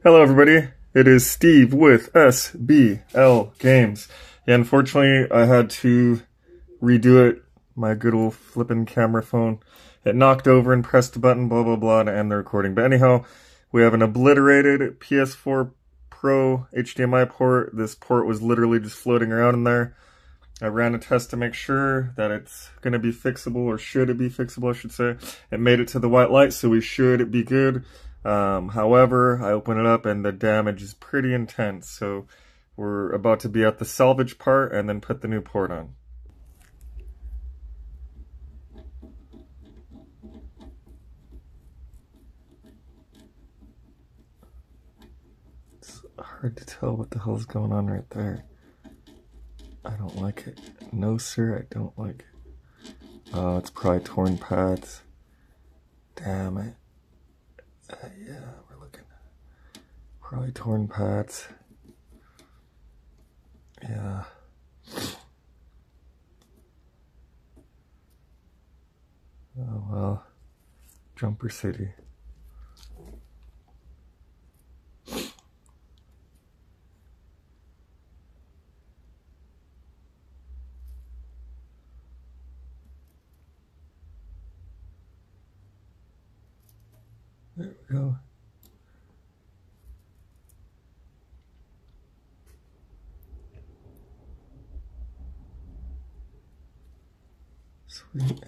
Hello everybody, it is Steve with SBL Games. Yeah, unfortunately I had to redo it. My good old flippin' camera phone. It knocked over and pressed the button, blah blah blah, to end the recording. But anyhow, we have an obliterated PS4 Pro HDMI port. This port was literally just floating around in there. I ran a test to make sure that it's going to be fixable, or should it be fixable, I should say. It made it to the white light, so we should be good. However, I open it up and the damage is pretty intense, so we're about to be at the salvage part and then put the new port on. It's hard to tell what the hell's going on right there. I don't like it. No sir, I don't like it. Oh, it's probably torn pads. Damn it. Yeah, we're looking at probably torn pads. Yeah. Oh well. Jumper City. There we go. Sweet.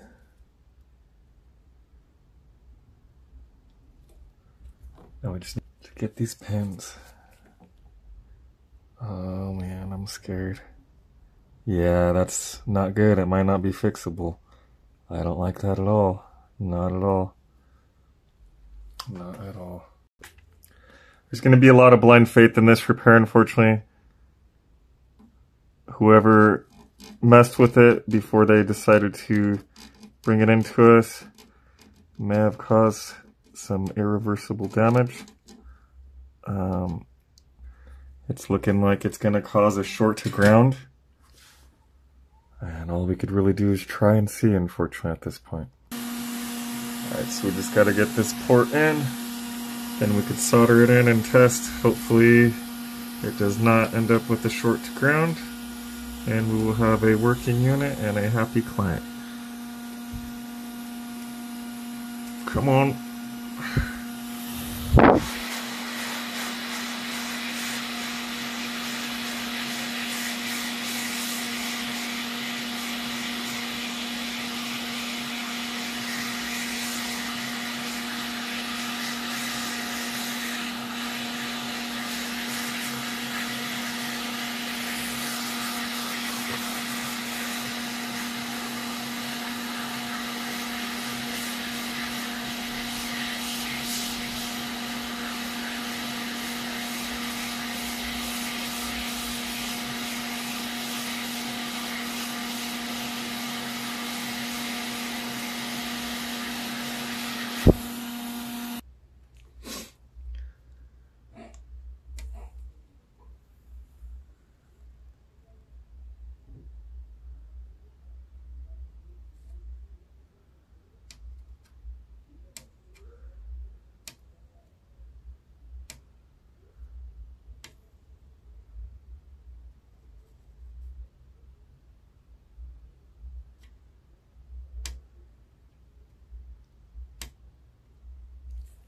Now we just need to get these pins. Oh man, I'm scared. Yeah, that's not good. It might not be fixable. I don't like that at all. Not at all. Not at all. There's going to be a lot of blind faith in this repair, unfortunately. Whoever messed with it before they decided to bring it into us may have caused some irreversible damage. It's looking like it's going to cause a short to ground. And all we could really do is try and see, unfortunately, at this point. Alright, so we just gotta get this port in, then we could solder it in and test. Hopefully it does not end up with a short to ground, and we will have a working unit and a happy client. Come on.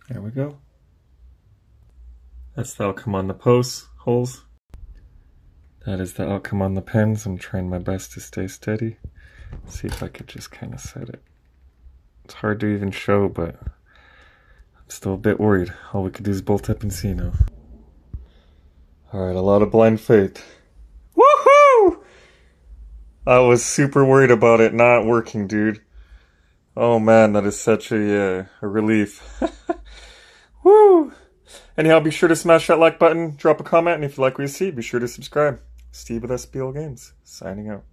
There we go. That's the outcome on the post holes. That is the outcome on the pins. I'm trying my best to stay steady. See if I could just kind of set it. It's hard to even show, but I'm still a bit worried. All we could do is bolt up and see now. Alright, a lot of blind faith. Woohoo! I was super worried about it not working, dude. Oh man, that is such a relief. Woo! Anyhow, be sure to smash that like button, drop a comment, and if you like what you see, be sure to subscribe. Steve with SBL Games, signing out.